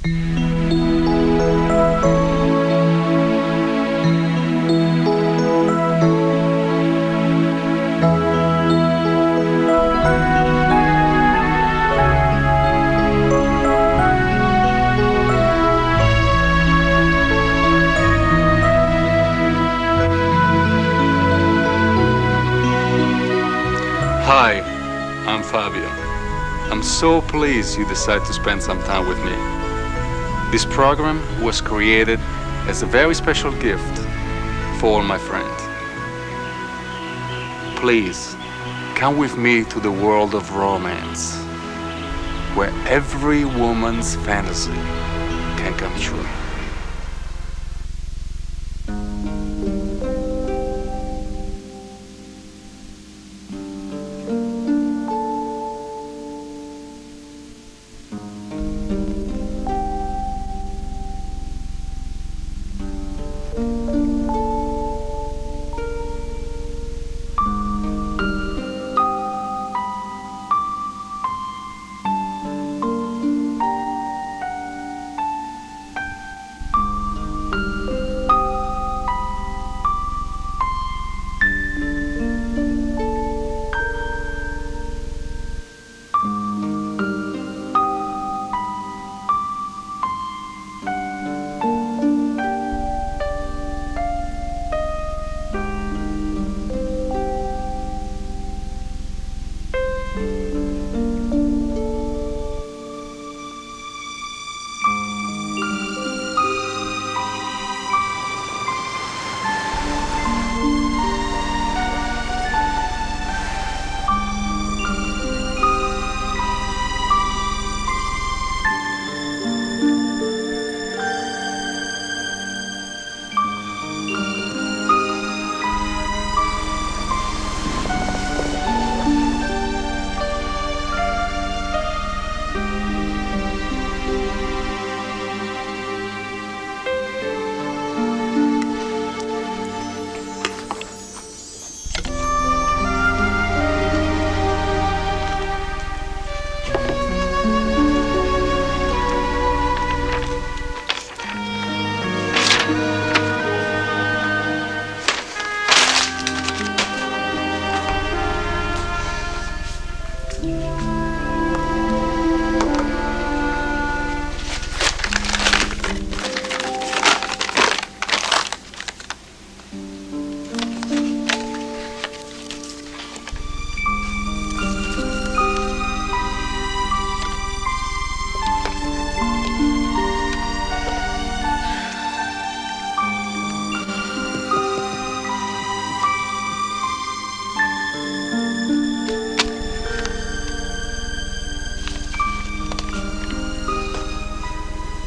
Hi, I'm Fabio. I'm so pleased you decided to spend some time with me. This program was created as a very special gift for all my friends. Please, come with me to the world of romance, where every woman's fantasy can come true.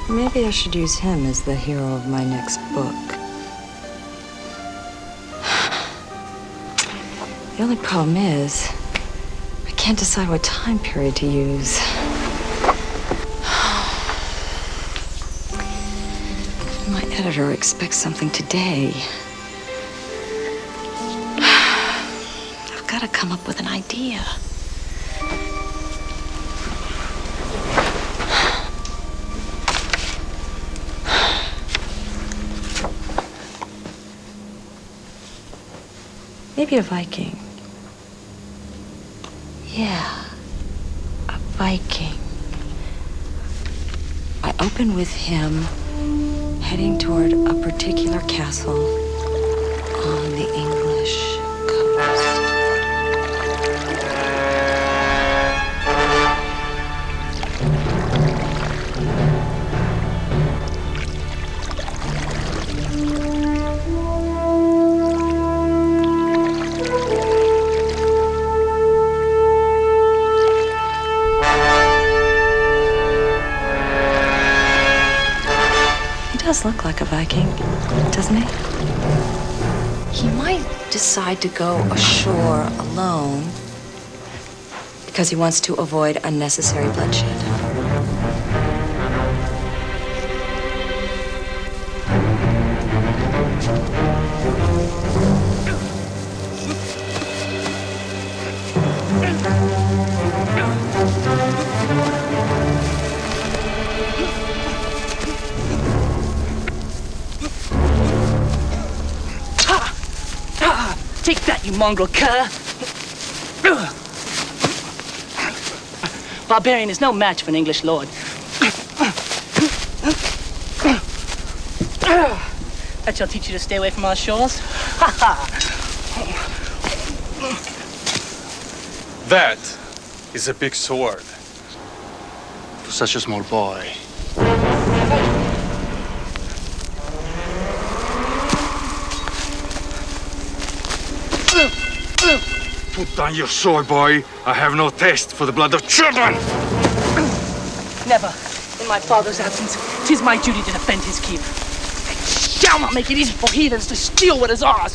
Maybe I should use him as the hero of my next book. The only problem is, I can't decide what time period to use. My editor expects something today. I've got to come up with an idea. Maybe a Viking. Yeah, a Viking. I open with him heading toward a particular castle on the English coast. Does look like a Viking, doesn't he? He might decide to go ashore alone because he wants to avoid unnecessary bloodshed. you mongrel cur. Barbarian is no match for an English lord. That shall teach you to stay away from our shores. That is a big sword for such a small boy. Put down your sword, boy. I have no taste for the blood of children. Never, in my father's absence, 'tis my duty to defend his keep. I shall not make it easy for heathens to steal what is ours.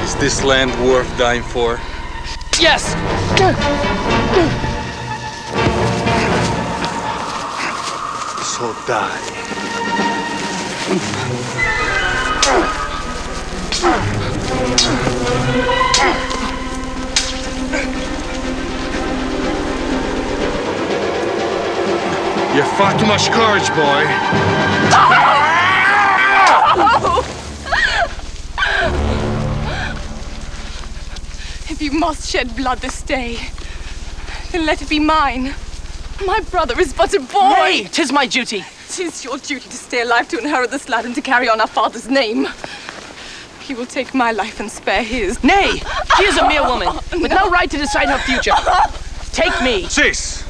Is this land worth dying for? Yes! So die. You have far too much courage, boy. If you must shed blood this day, then let it be mine. My brother is but a boy. Nay, 'tis my duty. 'Tis your duty to stay alive to inherit this land and to carry on our father's name. He will take my life and spare his. Nay, she is a mere woman, with no right to decide her future. Take me. Cease!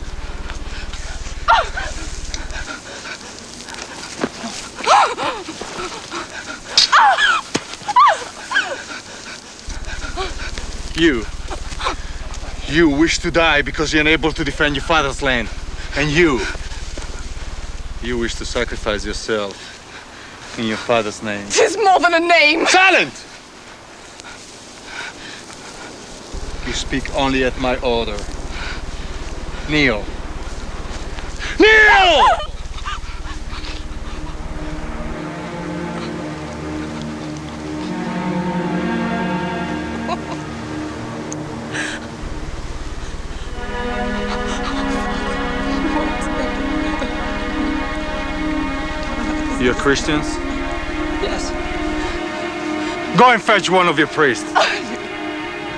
You wish to die because you're unable to defend your father's land. And you wish to sacrifice yourself in your father's name. 'Tis more than a name. Silent! You speak only at my order. Kneel. Kneel! You're Christians? Yes. Go and fetch one of your priests.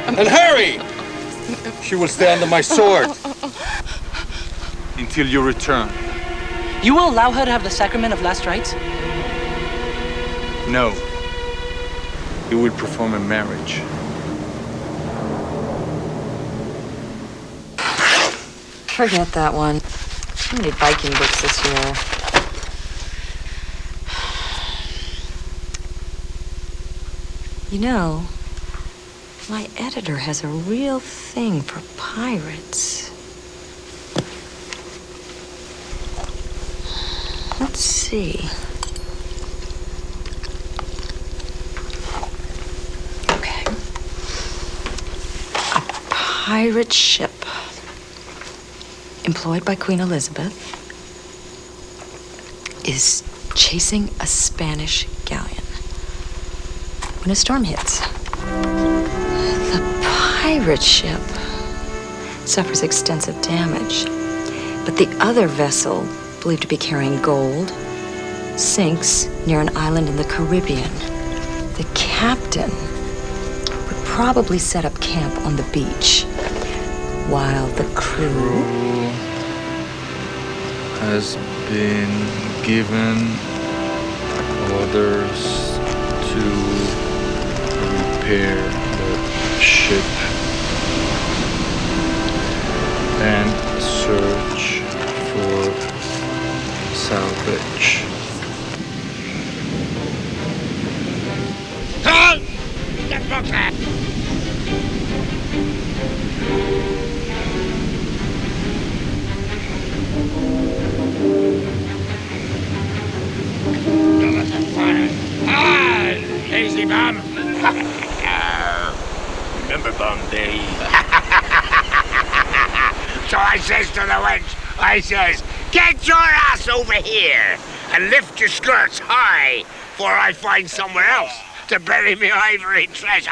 And hurry! She will stay under my sword until you return. You will allow her to have the sacrament of last rites? No. You will perform a marriage. Forget that one. Too many Viking books this year. You know, my editor has a real thing for pirates. Let's see. Okay. A pirate ship employed by Queen Elizabeth is chasing a Spanish galleon when a storm hits. The pirate ship suffers extensive damage, but the other vessel, believed to be carrying gold, sinks near an island in the Caribbean. The captain would probably set up camp on the beach, while the crew has been given orders to repair the ship and search for salvage. Lazy bum. Remember Bombay? So I says to the wench, I says, get your ass over here and lift your skirts high before I find somewhere else. to bury me ivory treasure.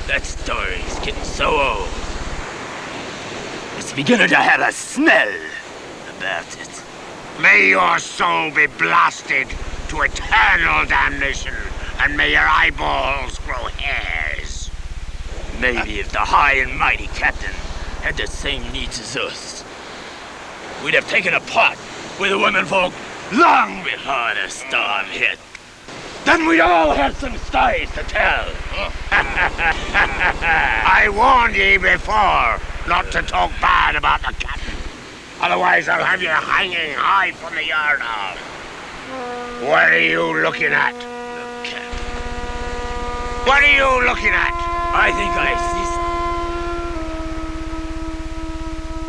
That story's getting so old. It's beginning to have a smell about it. May your soul be blasted to eternal damnation, and may your eyeballs grow hairs. Maybe if the high and mighty captain had the same needs as us, we'd have taken a part with the womenfolk long before the storm hit. Then we'd all have some stories to tell. I warned ye before not to talk bad about the captain. Otherwise I'll have you hanging high from the yardarm. What are you looking at? The captain. What are you looking at? I think I see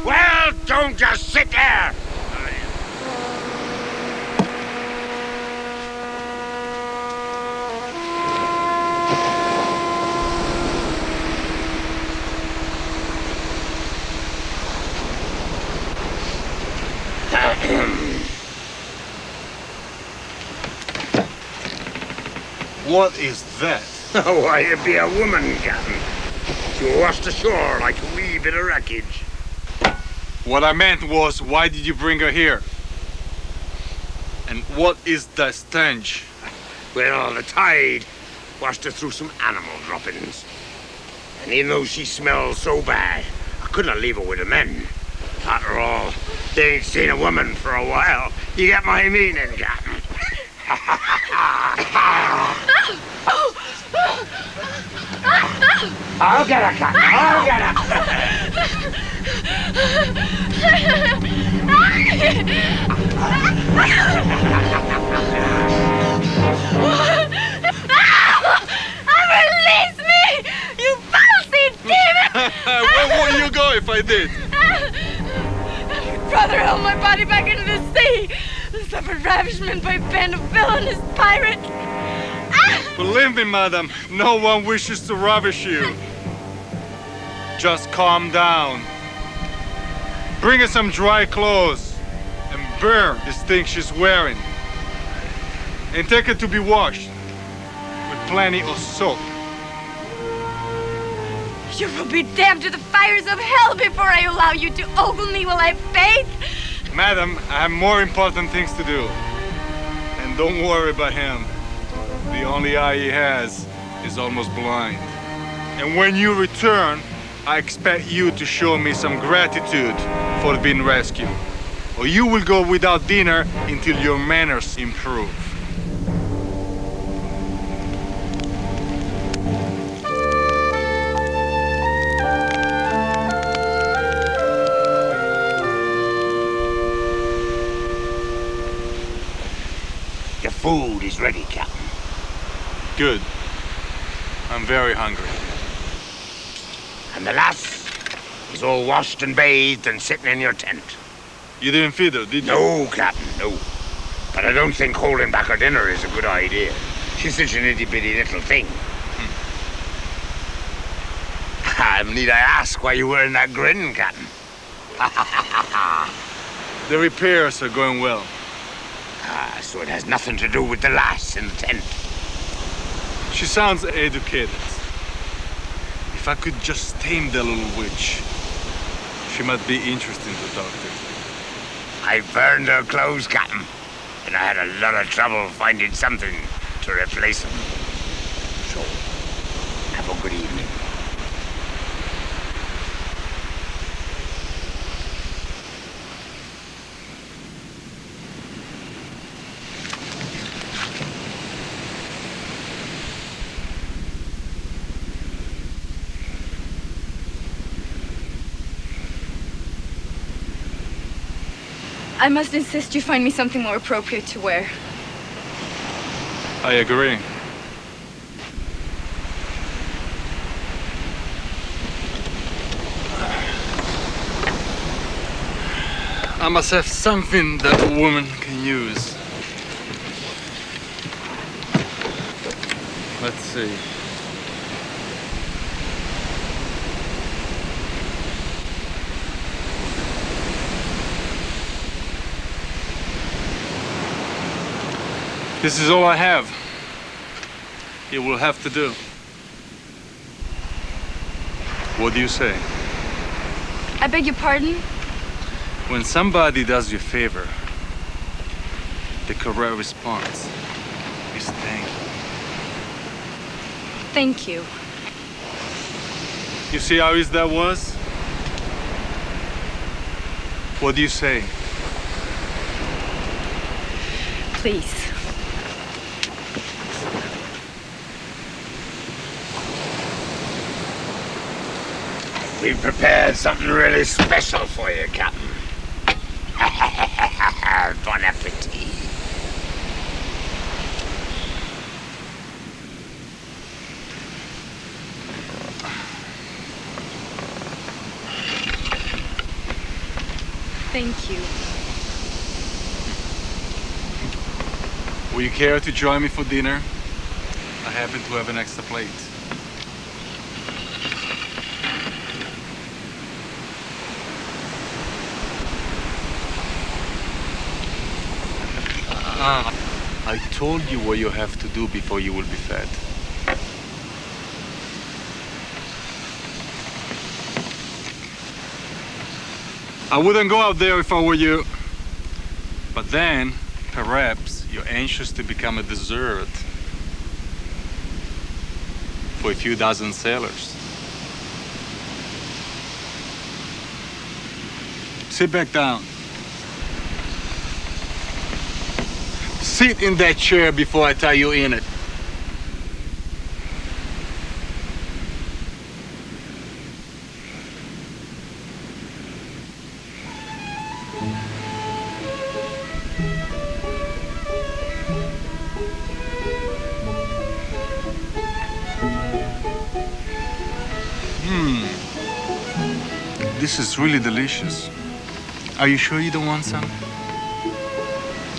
Well, don't just sit there. What is that? Oh, why, it'd be a woman, Captain. She washed ashore like a wee bit of wreckage. What I meant was, why did you bring her here? And what is the stench? Well, the tide washed her through some animal droppings. And even though she smells so bad, I couldn't leave her with the men. After all, they ain't seen a woman for a while. You get my meaning, Captain? I'll get her, Captain. I'll get her. Release me! You filthy demon! Where would you go if I did? Brother held my body back into the sea. Suffered ravishment by a band of villainous pirates. Believe me, madam, no one wishes to ravish you. Just calm down. Bring her some dry clothes and burn this thing she's wearing. And take her to be washed with plenty of soap. You will be damned to the fires of hell before I allow you to ogle me while I bathe. Madam, I have more important things to do. And don't worry about him. The only eye he has is almost blind. And when you return, I expect you to show me some gratitude for being rescued. Or you will go without dinner until your manners improve. The food is ready, Captain. Good. I'm very hungry. And the lass is all washed and bathed and sitting in your tent. You didn't feed her, did you? No, Captain, no. But I don't think holding back her dinner is a good idea. She's such an itty-bitty little thing. Need I ask why you're wearing that grin, Captain? The repairs are going well. So it has nothing to do with the lass in the tent. She sounds educated. If I could just tame the little witch, she might be interesting to talk to. I burned her clothes, Captain, and I had a lot of trouble finding something to replace them. So, have a good evening. I must insist you find me something more appropriate to wear. I agree. I must have something that a woman can use. Let's see. This is all I have. It will have to do. What do you say? I beg your pardon? When somebody does you a favor, the correct response is thank you. Thank you. You see how easy that was? What do you say? Please. We've prepared something really special for you, Captain. Bon appetit. Thank you. Will you care to join me for dinner? I happen to have an extra plate. I told you what you have to do before you will be fed. I wouldn't go out there if I were you. But then, perhaps, you're anxious to become a dessert for a few dozen sailors. Sit back down. Sit in that chair before I tie you in it. This is really delicious. Are you sure you don't want some?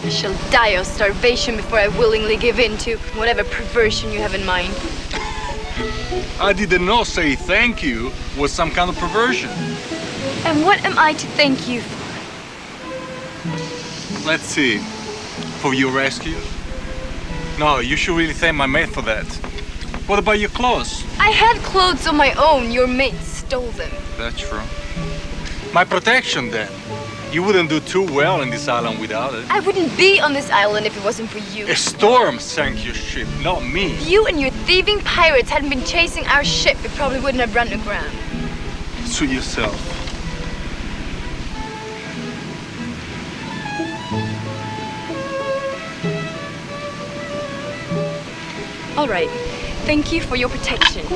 I shall die of starvation before I willingly give in to whatever perversion you have in mind. I didn't know say thank you was some kind of perversion. And what am I to thank you for? Let's see. For your rescue? No, you should really thank my mate for that. What about your clothes? I had clothes of my own. Your mate stole them. That's true. My protection then. You wouldn't do too well in this island without it. I wouldn't be on this island if it wasn't for you. A storm sank your ship, not me. If you and your thieving pirates hadn't been chasing our ship, it probably wouldn't have run aground. Suit yourself. All right. Thank you for your protection.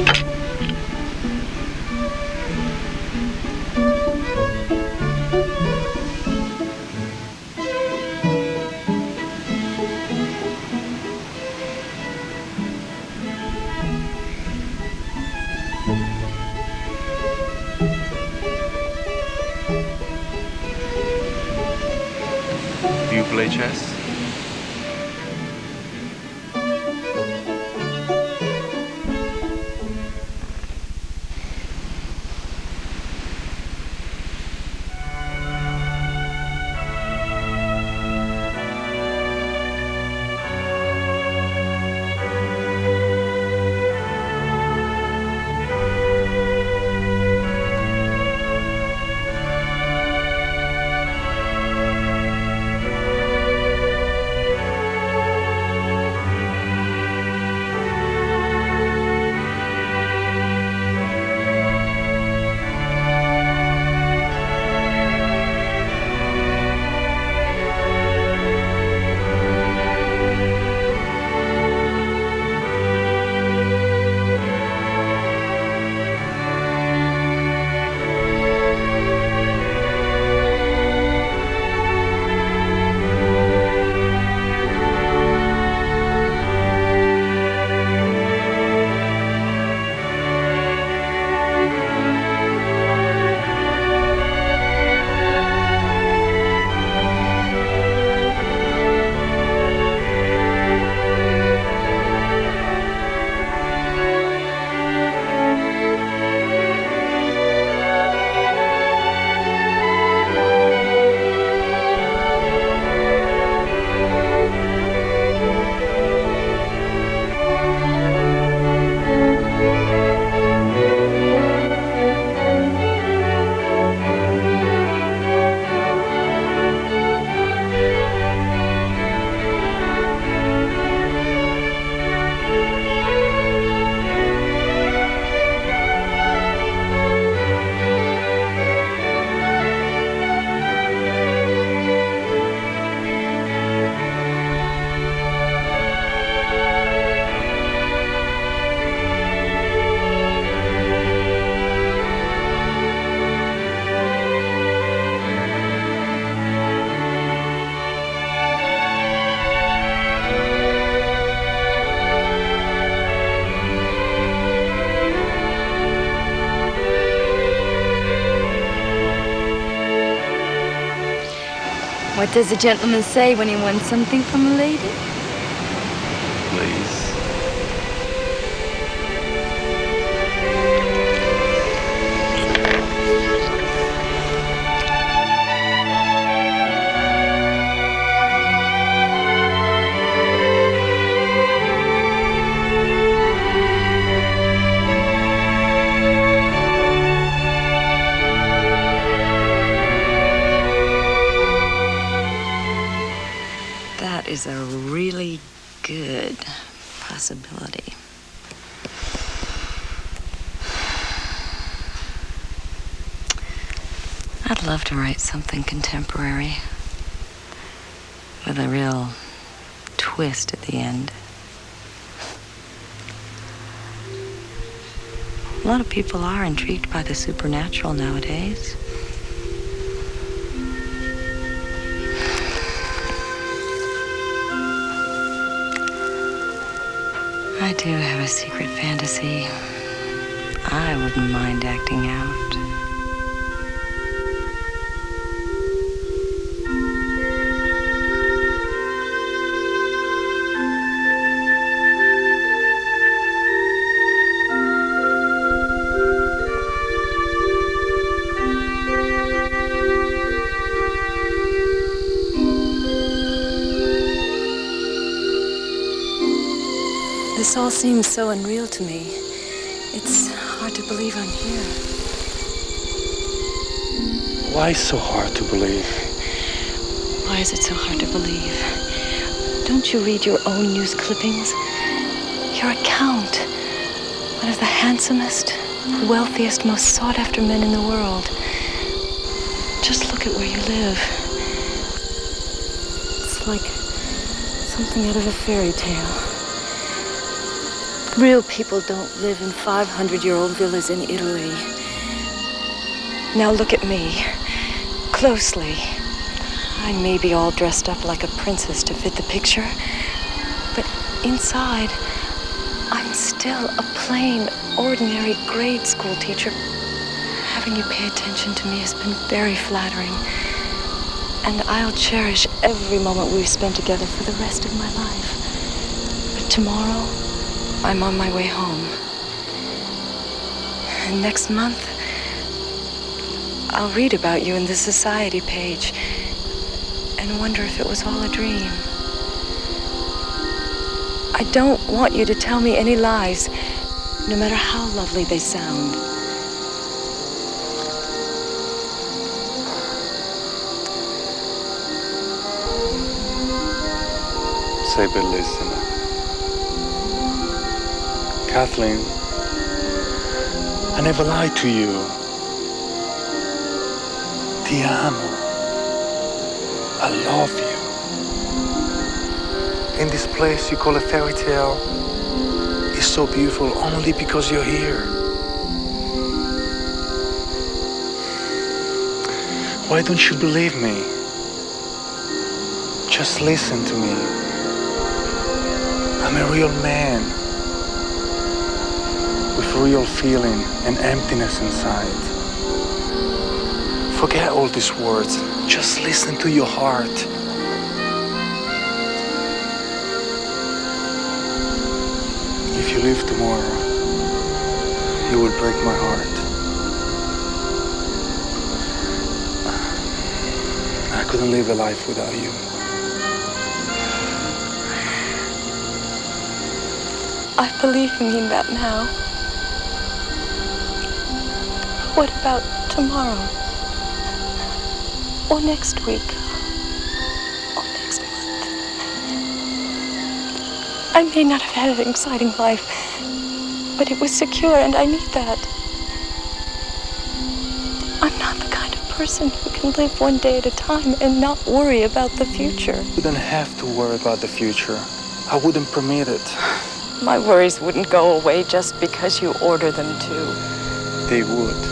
Do you play chess? What does a gentleman say when he wants something from a lady? Please. That is a really good possibility. I'd love to write something contemporary with a real twist at the end. A lot of people are intrigued by the supernatural nowadays. I do have a secret fantasy I wouldn't mind acting out. This all seems so unreal to me. It's hard to believe I'm here. Why so hard to believe? Why is it so hard to believe? Don't you read your own news clippings? Your account. One of the handsomest, wealthiest, most sought-after men in the world. Just look at where you live. It's like something out of a fairy tale. Real people don't live in 500-year-old villas in Italy. Now look at me, closely. I may be all dressed up like a princess to fit the picture, but inside, I'm still a plain, ordinary grade school teacher. Having you pay attention to me has been very flattering, and I'll cherish every moment we've spent together for the rest of my life. But tomorrow, I'm on my way home. And next month, I'll read about you in the society page and wonder if it was all a dream. I don't want you to tell me any lies, no matter how lovely they sound. Say, but listen. Kathleen, I never lied to you. Ti amo. I love you. And this place you call a fairy tale is so beautiful only because you're here. Why don't you believe me? Just listen to me. I'm a real man. With real feeling and emptiness inside. Forget all these words. Just listen to your heart. If you leave tomorrow, you will break my heart. I couldn't live a life without you. I believe you mean that now. What about tomorrow? Or next week? Or next month? I may not have had an exciting life, but it was secure and I need that. I'm not the kind of person who can live one day at a time and not worry about the future. You don't have to worry about the future. I wouldn't permit it. My worries wouldn't go away just because you order them to. They would.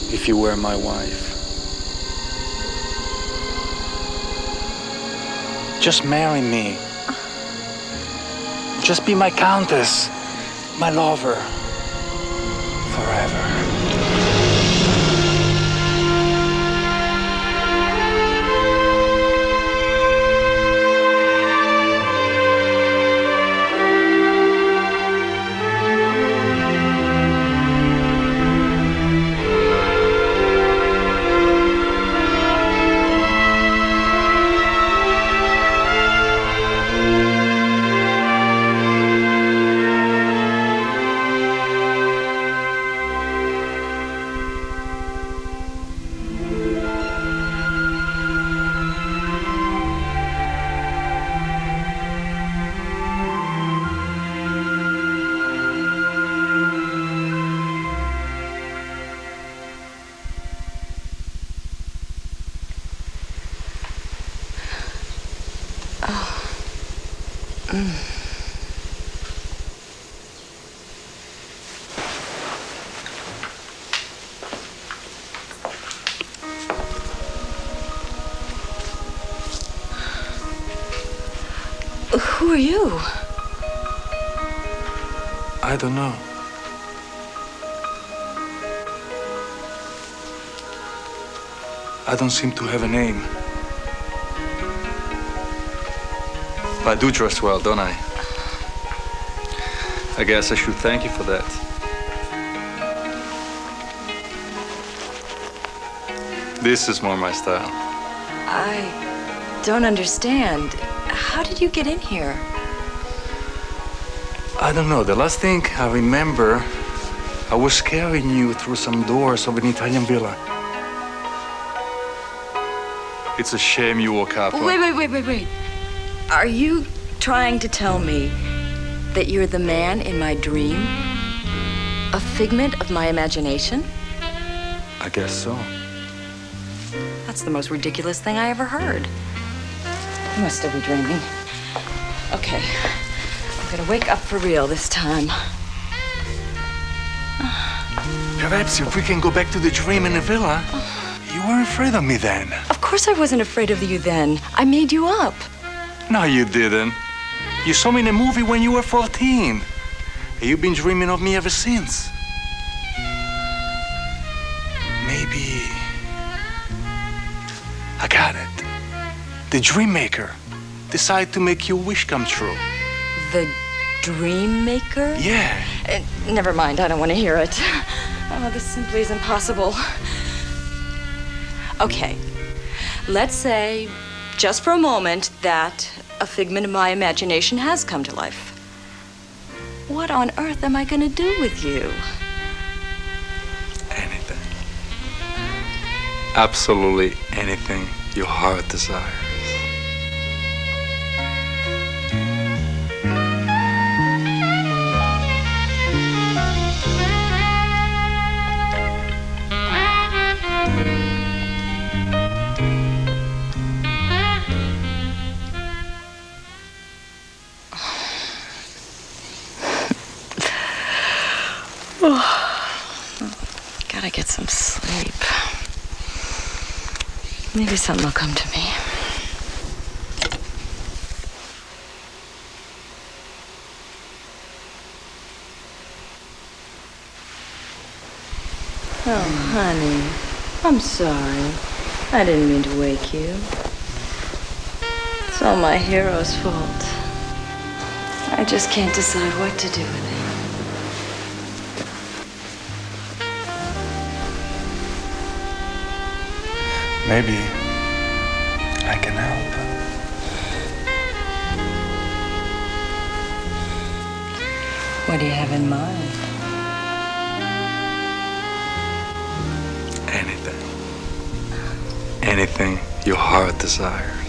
If you were my wife. Just marry me. Just be my countess, my lover, forever. Who are you? I don't know. I don't seem to have a name. I do dress well, don't I? I guess I should thank you for that. This is more my style. I don't understand. How did you get in here? I don't know. The last thing I remember, I was carrying you through some doors of an Italian villa. It's a shame you woke up. Wait. Are you trying to tell me that you're the man in my dream? A figment of my imagination? I guess so. That's the most ridiculous thing I ever heard. I must still be dreaming. Okay, I'm gonna wake up for real this time. Perhaps if we can go back to the dream in the villa, you weren't afraid of me then. Of course I wasn't afraid of you then. I made you up. No, you didn't. You saw me in a movie when you were 14. And you've been dreaming of me ever since. Maybe... I got it. The dream maker decided to make your wish come true. The dream maker? Yeah. Never mind, I don't want to hear it. Oh, this simply is impossible. Okay, let's say, just for a moment, that a figment of my imagination has come to life. What on earth am I going to do with you? Anything. Absolutely anything your heart desires. Gotta get some sleep. Maybe something will come to me. Oh, honey, I'm sorry. I didn't mean to wake you. It's all my hero's fault. I just can't decide what to do with it. Maybe I can help. What do you have in mind? Anything. Anything your heart desires.